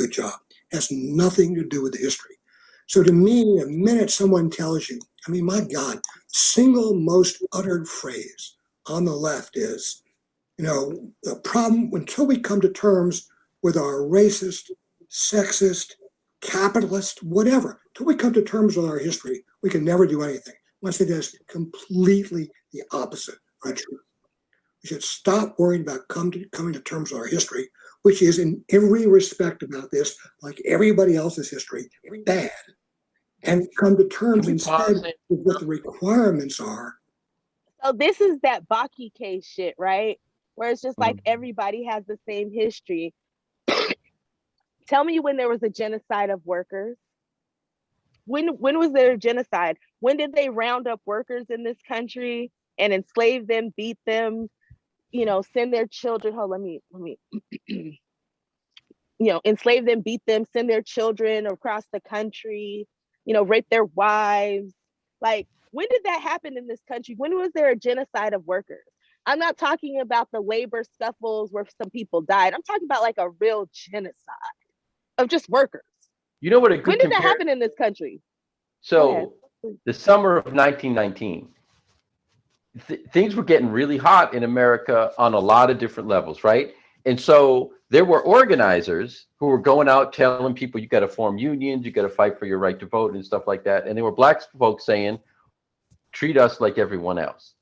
good job. It has nothing to do with the history. So to me, the minute someone tells you, I mean, my God, single most uttered phrase on the left is, the problem, until we come to terms with our racist, sexist, capitalist, whatever, until we come to terms with our history, we can never do anything. Once it is completely the opposite of true. We should stop worrying about coming to terms with our history, which is in every respect about this, like everybody else's history, bad. And come to terms instead with what the requirements are. So this is that Baki case shit, right? Where it's just like everybody has the same history. Tell me when there was a genocide of workers. When was there a genocide? When did they round up workers in this country and enslave them, beat them, send their children? Let me enslave them, beat them, send their children across the country, rape their wives. Like, when did that happen in this country? When was there a genocide of workers? I'm not talking about the labor scuffles where some people died. I'm talking about like a real genocide of just workers. You know what? When did that happen in this country? So the summer of 1919, things were getting really hot in America on a lot of different levels, right? And so there were organizers who were going out telling people, you got to form unions, you got to fight for your right to vote and stuff like that. And there were black folks saying, treat us like everyone else.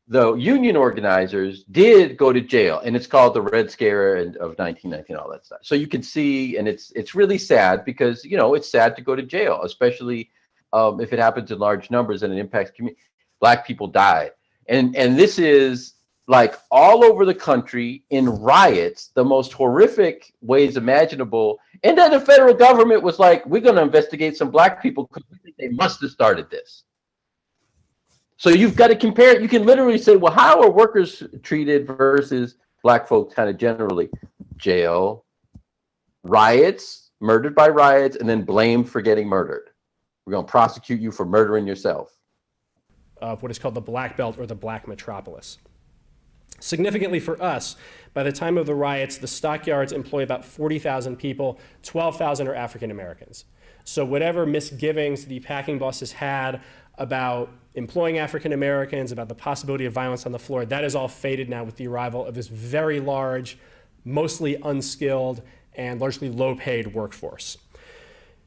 The union organizers did go to jail, and it's called the Red Scare of 1919, all that stuff. So you can see, and it's really sad because, it's sad to go to jail, especially if it happens in large numbers and it impacts community. Black people die. And this is like all over the country in riots, the most horrific ways imaginable. And then the federal government was like, we're going to investigate some black people because we think they must have started this. So you've got to compare it. You can literally say, well, how are workers treated versus black folks kind of generally? Jail, riots, murdered by riots, and then blamed for getting murdered. We're going to prosecute you for murdering yourself. Of what is called the Black Belt or the Black Metropolis. Significantly for us, by the time of the riots, the stockyards employ about 40,000 people, 12,000 are African Americans. So whatever misgivings the packing bosses had about employing African Americans, about the possibility of violence on the floor, that is all faded now with the arrival of this very large, mostly unskilled, and largely low-paid workforce.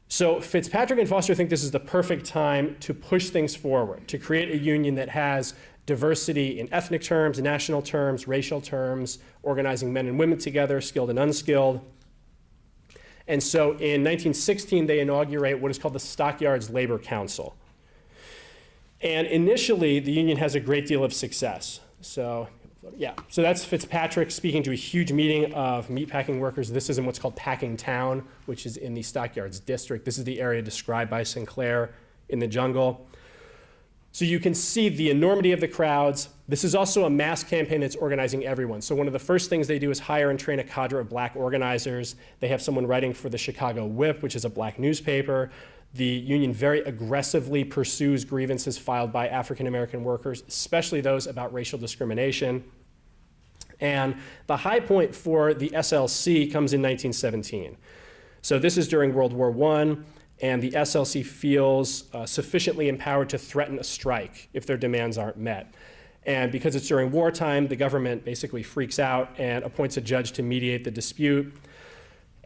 So Fitzpatrick and Foster think this is the perfect time to push things forward, to create a union that has diversity in ethnic terms, national terms, racial terms, organizing men and women together, skilled and unskilled. And so in 1916, they inaugurate what is called the Stockyards Labor Council. And initially, the union has a great deal of success. So that's Fitzpatrick speaking to a huge meeting of meatpacking workers. This is in what's called Packing Town, which is in the Stockyards district. This is the area described by Sinclair in the jungle. So you can see the enormity of the crowds. This is also a mass campaign that's organizing everyone. So one of the first things they do is hire and train a cadre of black organizers. They have someone writing for the Chicago Whip, which is a black newspaper. The union very aggressively pursues grievances filed by African American workers, especially those about racial discrimination. And the high point for the SLC comes in 1917. So this is during World War I, and the SLC feels sufficiently empowered to threaten a strike if their demands aren't met. And because it's during wartime, the government basically freaks out and appoints a judge to mediate the dispute.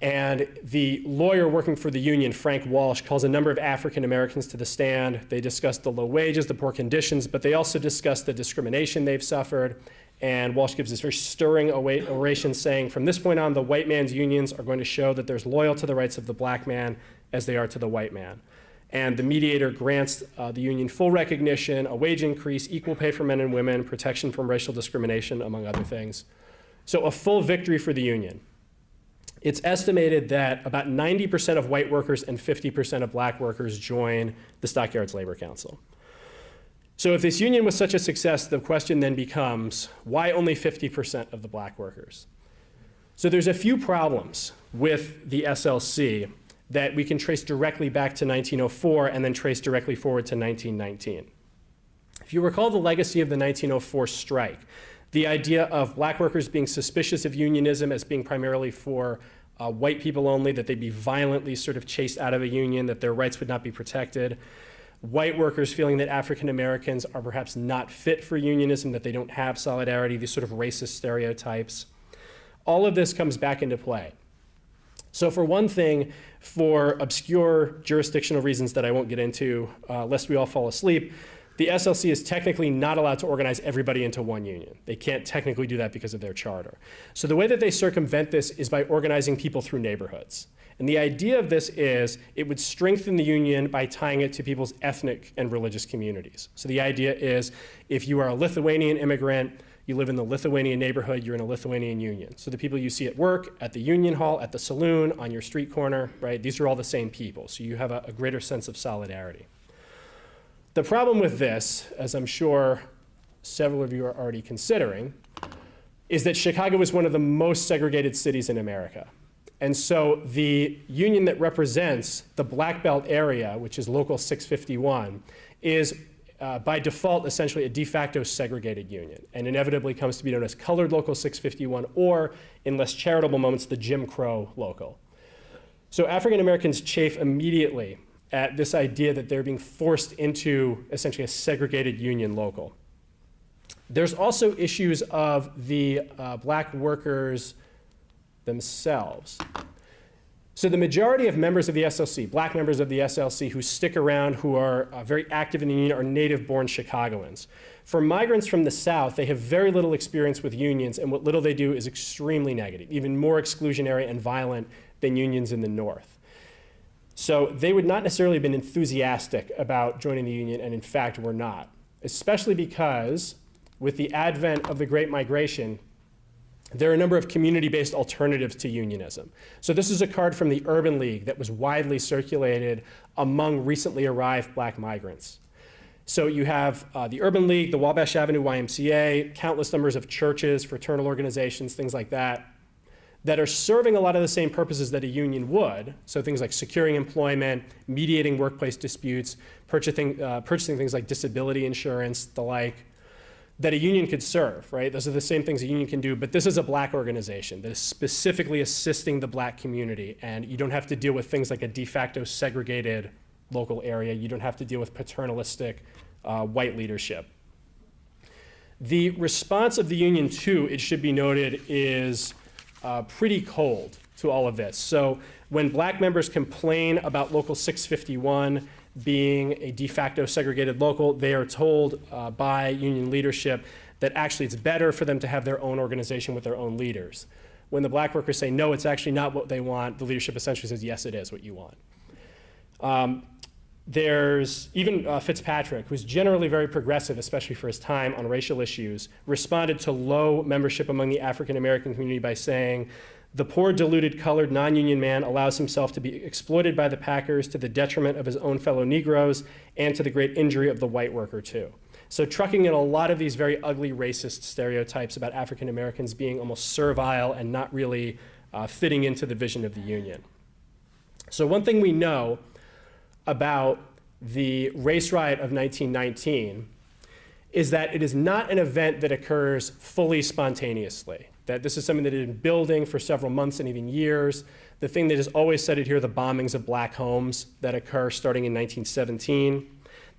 And the lawyer working for the union, Frank Walsh, calls a number of African Americans to the stand. They discuss the low wages, the poor conditions, but they also discuss the discrimination they've suffered. And Walsh gives this very stirring oration saying, from this point on, the white man's unions are going to show that they're as loyal to the rights of the black man as they are to the white man. And the mediator grants the union full recognition, a wage increase, equal pay for men and women, protection from racial discrimination, among other things. So a full victory for the union. It's estimated that about 90% of white workers and 50% of black workers join the Stockyards Labor Council. So if this union was such a success, the question then becomes, why only 50% of the black workers? So there's a few problems with the SLC that we can trace directly back to 1904 and then trace directly forward to 1919. If you recall the legacy of the 1904 strike, the idea of black workers being suspicious of unionism as being primarily for white people only, that they'd be violently sort of chased out of a union, that their rights would not be protected. White workers feeling that African Americans are perhaps not fit for unionism, that they don't have solidarity, these sort of racist stereotypes. All of this comes back into play. So for one thing, for obscure jurisdictional reasons that I won't get into, lest we all fall asleep, the SLC is technically not allowed to organize everybody into one union. They can't technically do that because of their charter. So the way that they circumvent this is by organizing people through neighborhoods. And the idea of this is it would strengthen the union by tying it to people's ethnic and religious communities. So the idea is if you are a Lithuanian immigrant, you live in the Lithuanian neighborhood, you're in a Lithuanian union. So the people you see at work, at the union hall, at the saloon, on your street corner, right? These are all the same people. So you have a greater sense of solidarity. The problem with this, as I'm sure several of you are already considering, is that Chicago is one of the most segregated cities in America. And so the union that represents the Black Belt area, which is Local 651, is by default essentially a de facto segregated union, and inevitably comes to be known as Colored Local 651, or in less charitable moments, the Jim Crow Local. So African Americans chafe immediately at this idea that they're being forced into essentially a segregated union local. There's also issues of the black workers themselves. So the majority of members of the SLC, black members of the SLC who stick around, who are very active in the union, are native-born Chicagoans. For migrants from the South, they have very little experience with unions, and what little they do is extremely negative, even more exclusionary and violent than unions in the North. So they would not necessarily have been enthusiastic about joining the union, and in fact were not, especially because with the advent of the Great Migration, there are a number of community-based alternatives to unionism. So this is a card from the Urban League that was widely circulated among recently arrived black migrants. So you have the Urban League, the Wabash Avenue YMCA, countless numbers of churches, fraternal organizations, things like that are serving a lot of the same purposes that a union would. So things like securing employment, mediating workplace disputes, purchasing things like disability insurance, the like, that a union could serve, right? Those are the same things a union can do, but this is a black organization that is specifically assisting the black community, and you don't have to deal with things like a de facto segregated local area. You don't have to deal with paternalistic white leadership. The response of the union, too, it should be noted, is pretty cold to all of this. So when black members complain about Local 651 being a de facto segregated local, they are told by union leadership that actually it's better for them to have their own organization with their own leaders. When the black workers say, no, it's actually not what they want, the leadership essentially says, yes, it is what you want. There's even Fitzpatrick, who's generally very progressive, especially for his time on racial issues, responded to low membership among the African American community by saying, the poor, deluded, colored, non-union man allows himself to be exploited by the packers to the detriment of his own fellow Negroes and to the great injury of the white worker, too. So trucking in a lot of these very ugly racist stereotypes about African Americans being almost servile and not really fitting into the vision of the union. So one thing we know about the race riot of 1919 is that it is not an event that occurs fully spontaneously, that this is something that had been building for several months and even years. The thing that is always cited here, the bombings of black homes that occur starting in 1917.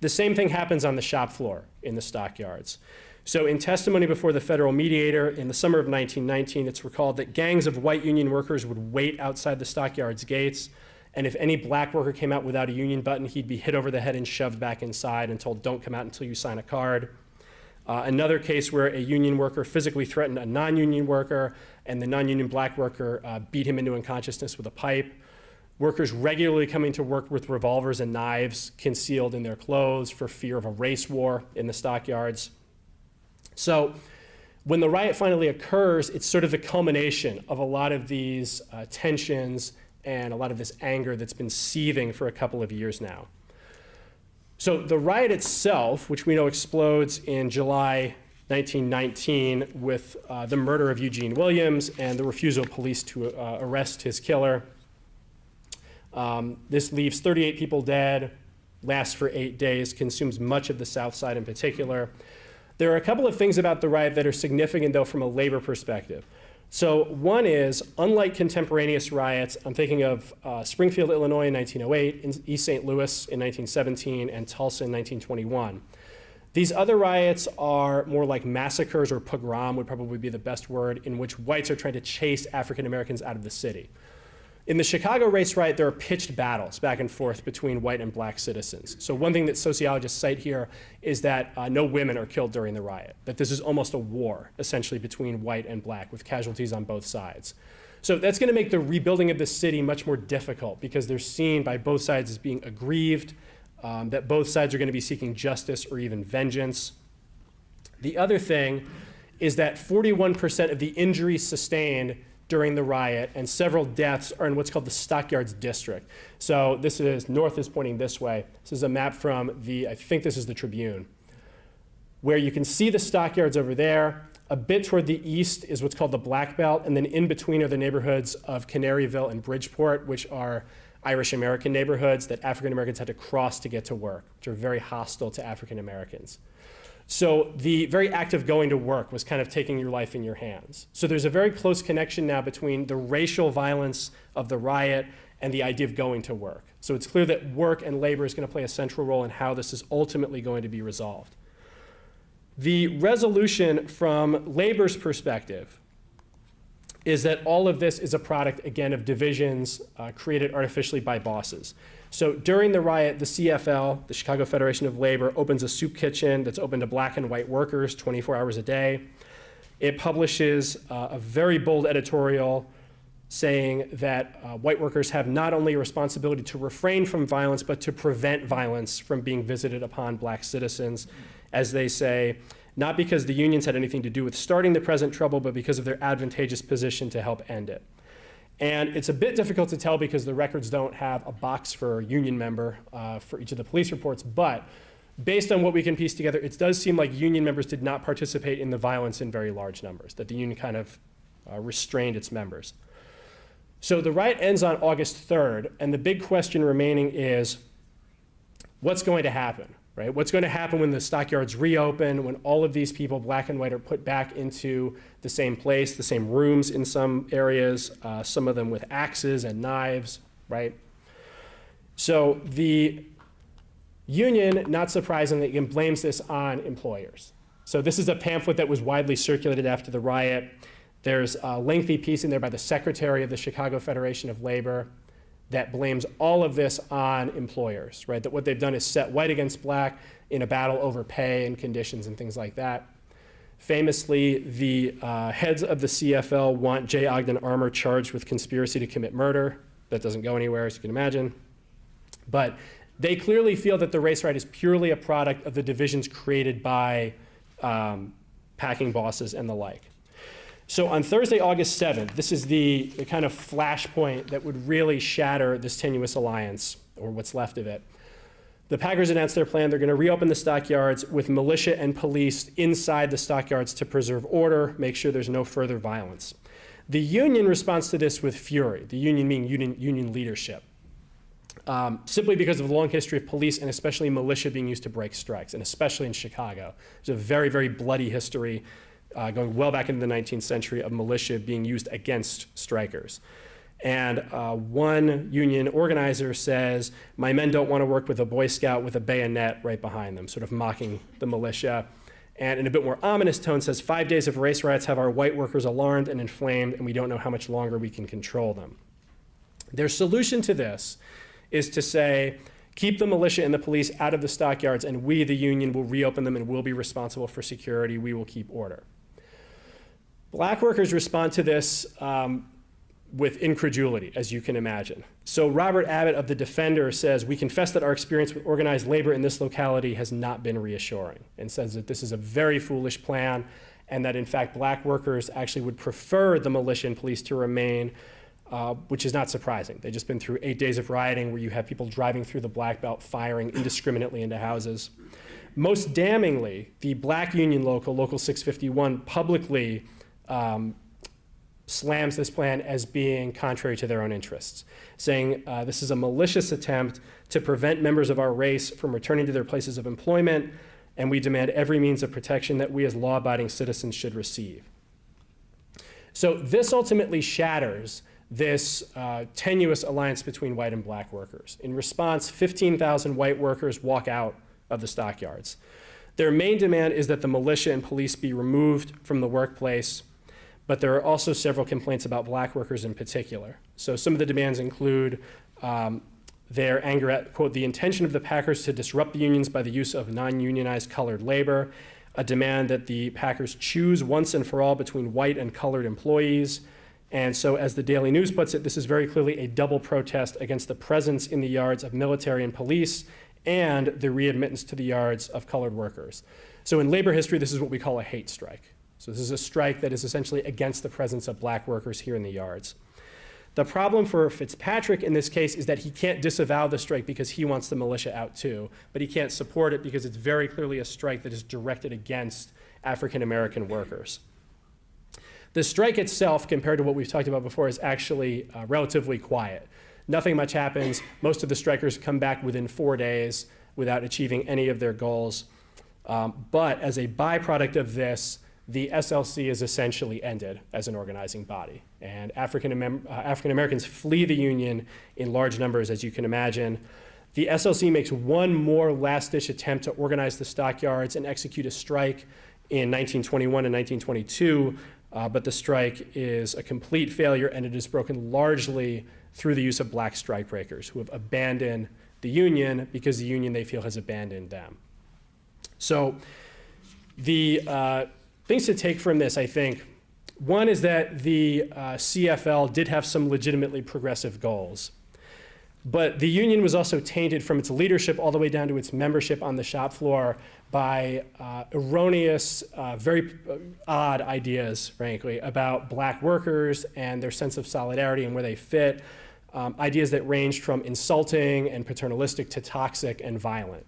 The same thing happens on the shop floor in the stockyards. So in testimony before the federal mediator in the summer of 1919, it's recalled that gangs of white union workers would wait outside the stockyards gates, and if any black worker came out without a union button, he'd be hit over the head and shoved back inside and told, don't come out until you sign a card. Another case where a union worker physically threatened a non-union worker, and the non-union black worker beat him into unconsciousness with a pipe. Workers regularly coming to work with revolvers and knives concealed in their clothes for fear of a race war in the stockyards. So when the riot finally occurs, it's sort of the culmination of a lot of these tensions and a lot of this anger that's been seething for a couple of years now. So the riot itself, which we know explodes in July 1919 with the murder of Eugene Williams and the refusal of police to arrest his killer. This leaves 38 people dead, lasts for 8 days, consumes much of the South Side in particular. There are a couple of things about the riot that are significant, though, from a labor perspective. So one is, unlike contemporaneous riots, I'm thinking of Springfield, Illinois in 1908, East St. Louis in 1917, and Tulsa in 1921. These other riots are more like massacres, or pogrom would probably be the best word, in which whites are trying to chase African Americans out of the city. In the Chicago race riot, there are pitched battles back and forth between white and black citizens. So one thing that sociologists cite here is that no women are killed during the riot, that this is almost a war, essentially, between white and black, with casualties on both sides. So that's going to make the rebuilding of the city much more difficult, because they're seen by both sides as being aggrieved, that both sides are going to be seeking justice or even vengeance. The other thing is that 41% of the injuries sustained during the riot and several deaths are in what's called the Stockyards District. So this is, north is pointing this way. This is a map from I think this is the Tribune, where you can see the stockyards over there. A bit toward the east is what's called the Black Belt, and then in between are the neighborhoods of Canaryville and Bridgeport, which are Irish American neighborhoods that African Americans had to cross to get to work, which are very hostile to African Americans. So the very act of going to work was kind of taking your life in your hands. So there's a very close connection now between the racial violence of the riot and the idea of going to work. So it's clear that work and labor is going to play a central role in how this is ultimately going to be resolved. The resolution from labor's perspective is that all of this is a product, again, of divisions created artificially by bosses. So during the riot, the CFL, the Chicago Federation of Labor, opens a soup kitchen that's open to black and white workers 24 hours a day. It publishes a very bold editorial saying that white workers have not only a responsibility to refrain from violence, but to prevent violence from being visited upon black citizens, as they say, not because the unions had anything to do with starting the present trouble, but because of their advantageous position to help end it. And it's a bit difficult to tell because the records don't have a box for a union member for each of the police reports, but based on what we can piece together, it does seem like union members did not participate in the violence in very large numbers, that the union kind of restrained its members. So the riot ends on August 3rd, and the big question remaining is, what's going to happen, right? What's going to happen when the stockyards reopen, when all of these people, black and white, are put back into the same place, the same rooms in some areas, some of them with axes and knives, right? So the union, not surprisingly, again, blames this on employers. So this is a pamphlet that was widely circulated after the riot. There's a lengthy piece in there by the secretary of the Chicago Federation of Labor that blames all of this on employers, right? That what they've done is set white against black in a battle over pay and conditions and things like that. Famously, the heads of the CFL want J. Ogden Armour charged with conspiracy to commit murder. That doesn't go anywhere, as you can imagine. But they clearly feel that the race riot is purely a product of the divisions created by packing bosses and the like. So on Thursday, August 7th, this is the kind of flashpoint that would really shatter this tenuous alliance, or what's left of it. The Packers announced their plan. They're going to reopen the stockyards with militia and police inside the stockyards to preserve order, make sure there's no further violence. The union responds to this with fury, the union meaning union leadership, simply because of the long history of police and especially militia being used to break strikes, and especially in Chicago. There's a very, very bloody history going well back into the 19th century of militia being used against strikers. And one union organizer says, "My men don't want to work with a Boy Scout with a bayonet right behind them," sort of mocking the militia. And in a bit more ominous tone says, "5 days of race riots have our white workers alarmed and inflamed, and we don't know how much longer we can control them." Their solution to this is to say, keep the militia and the police out of the stockyards, and we, the union, will reopen them and we'll be responsible for security. We will keep order. Black workers respond to this with incredulity, as you can imagine. So Robert Abbott of The Defender says, "We confess that our experience with organized labor in this locality has not been reassuring," and says that this is a very foolish plan, and that in fact black workers actually would prefer the militia and police to remain, which is not surprising. They've just been through 8 days of rioting where you have people driving through the Black Belt firing indiscriminately into houses. Most damningly, the black union Local 651, publicly slams this plan as being contrary to their own interests, saying this is a malicious attempt to prevent members of our race from returning to their places of employment, and we demand every means of protection that we as law-abiding citizens should receive. So this ultimately shatters this tenuous alliance between white and black workers. In response, 15,000 white workers walk out of the stockyards. Their main demand is that the militia and police be removed from the workplace, but there are also several complaints about black workers in particular. So some of the demands include their anger at, quote, the intention of the Packers to disrupt the unions by the use of non-unionized colored labor, a demand that the Packers choose once and for all between white and colored employees. And so, as the Daily News puts it, this is very clearly a double protest against the presence in the yards of military and police and the readmittance to the yards of colored workers. So in labor history, this is what we call a hate strike. So this is a strike that is essentially against the presence of black workers here in the yards. The problem for Fitzpatrick in this case is that he can't disavow the strike because he wants the militia out too, but he can't support it because it's very clearly a strike that is directed against African American workers. The strike itself, compared to what we've talked about before, is actually relatively quiet. Nothing much happens. Most of the strikers come back within 4 days without achieving any of their goals. But as a byproduct of this, the SLC is essentially ended as an organizing body. And African Americans flee the Union in large numbers, as you can imagine. The SLC makes one more last-ditch attempt to organize the stockyards and execute a strike in 1921 and 1922, but the strike is a complete failure, and it is broken largely through the use of black strikebreakers who have abandoned the Union because the Union, they feel, has abandoned them. So the things to take from this, I think, one is that the CFL did have some legitimately progressive goals. But the Union was also tainted from its leadership all the way down to its membership on the shop floor by erroneous, very odd ideas, frankly, about black workers and their sense of solidarity and where they fit, ideas that ranged from insulting and paternalistic to toxic and violent.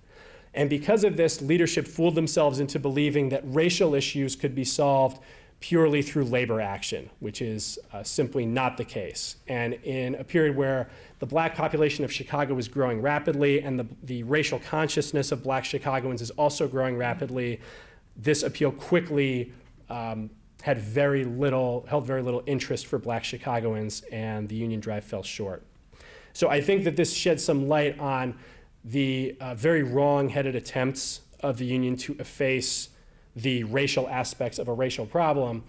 And because of this, leadership fooled themselves into believing that racial issues could be solved purely through labor action, which is simply not the case. And in a period where the black population of Chicago is growing rapidly and the racial consciousness of black Chicagoans is also growing rapidly, this appeal quickly held very little interest for black Chicagoans, and the Union drive fell short. So I think that this sheds some light on the very wrong-headed attempts of the Union to efface the racial aspects of a racial problem,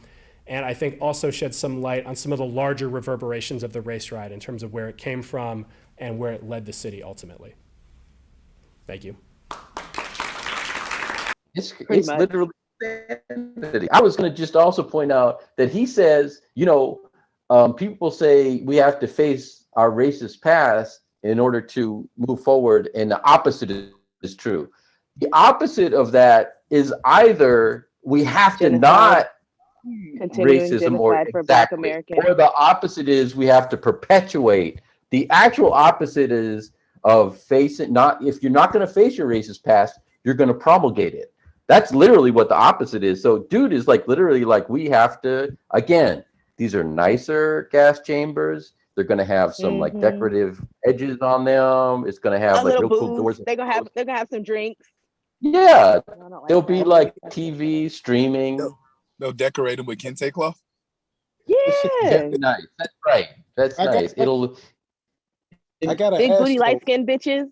and I think also shed some light on some of the larger reverberations of the race riot in terms of where it came from and where it led the city ultimately. Thank you. It's literally insanity. I was going to just also point out that he says, people say we have to face our racist past in order to move forward, and the opposite is true. The opposite of that is either we have to not racism or for Black exactly, Americans, or the opposite is we have to perpetuate. The actual opposite is of facing not. If you're not going to face your racist past, you're going to promulgate it. That's literally what the opposite is. So, dude is like literally like we have to. Again, these are nicer gas chambers. They're going to have some like decorative edges on them. It's going to have like real cool doors. They're gonna have some drinks. Yeah, there'll be like TV streaming. They'll decorate them with kente cloth. Yeah, Nice. That's right. That's nice. I gotta big ask, booty light skinned bitches.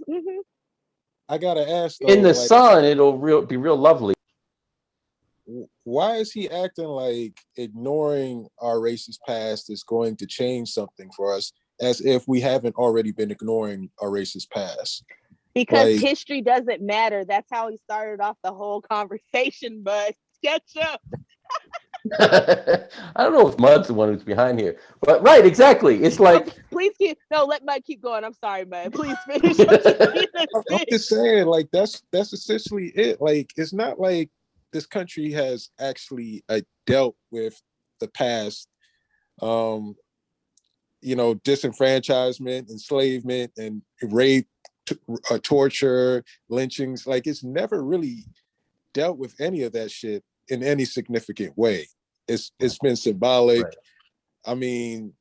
I gotta ask. Though, in the sun, it'll be real lovely. Why is he acting like ignoring our racist past is going to change something for us, as if we haven't already been ignoring our racist past? Because history doesn't matter. That's how he started off the whole conversation, but catch up. I don't know if Mud's the one who's behind here, but right, exactly. It's like let Mud keep going. I'm sorry, Mud. Please finish. I'm just saying, like that's essentially it. Like it's not like this country has actually dealt with the past, disenfranchisement, enslavement, and rape, torture, lynchings. Like it's never really dealt with any of that shit in any significant way. It's been symbolic. Right. I mean,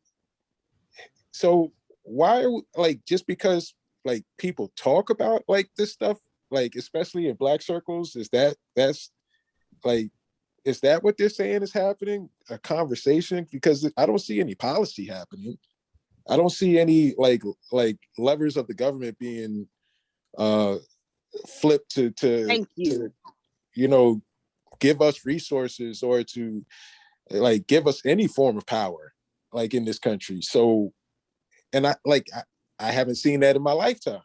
so why are we, like, just because like people talk about like this stuff, like especially in black circles, that's like Is that what they're saying is happening? A conversation? Because I don't see any policy happening. I don't see any like levers of the government being flipped to Thank you. to, you know, give us resources or to like give us any form of power like in this country. So, and I haven't seen that in my lifetime.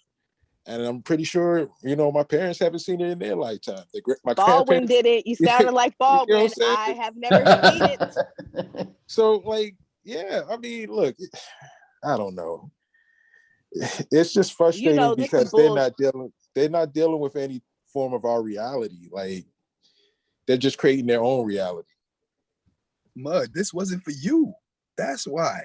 And I'm pretty sure, you know, my parents haven't seen it in their lifetime. My Baldwin grandparents, did it. You sounded like you know what Baldwin. I'm saying? I have never seen it. So like, yeah, I mean, look, I don't know. It's just frustrating You know, this because is bull. they're not dealing with any form of our reality. Like they're just creating their own reality. Mud, this wasn't for you. That's why.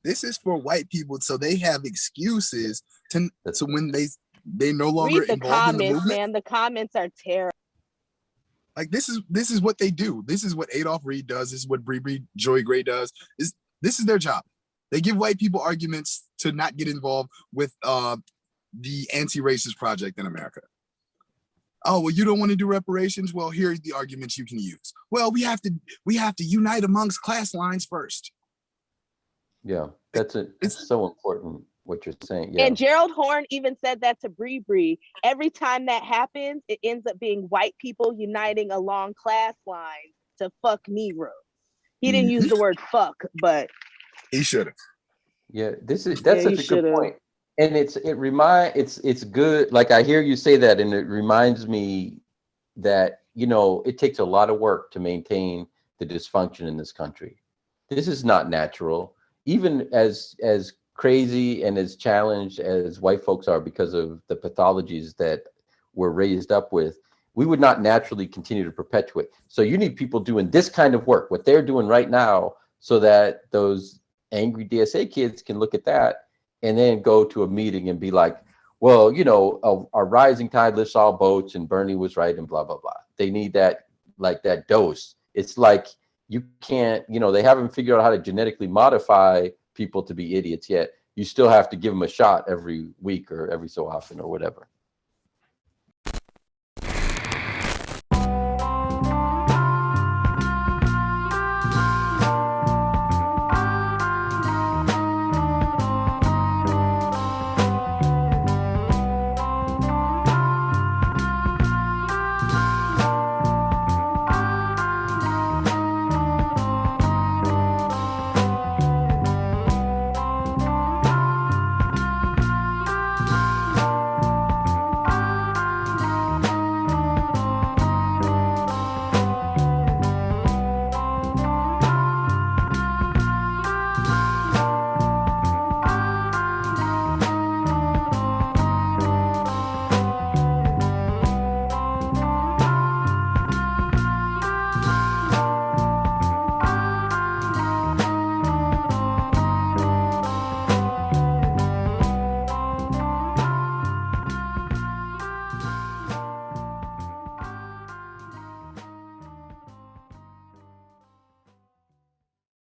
This is for white people, so they have excuses to so when they no longer Read the involved in the comments, movement. man. The comments are terrible. Like this is what they do. This is what Adolph Reed does. This is what Bree Joy Gray does. This is their job. They give white people arguments to not get involved with the anti-racist project in America. Oh, well, you don't want to do reparations? Well, here are the arguments you can use. Well, we have to unite amongst class lines first. Yeah, it's so important what you're saying. Yeah. And Gerald Horne even said that to Bree. Every time that happens, it ends up being white people uniting along class lines to fuck Negroes. He didn't use the word fuck, but he should have. Yeah, that's Yeah, such a good point. And it's good. Like I hear you say that, and it reminds me that, you know, it takes a lot of work to maintain the dysfunction in this country. This is not natural. Even as crazy and as challenged as white folks are because of the pathologies that we're raised up with, we would not naturally continue to perpetuate. So you need people doing this kind of work, what they're doing right now, so that those angry DSA kids can look at that and then go to a meeting and be like, well, you know, a rising tide lifts all boats and Bernie was right and blah, blah, blah. They need that, like that dose. It's like, you can't, you know, they haven't figured out how to genetically modify people to be idiots yet. You still have to give them a shot every week or every so often or whatever.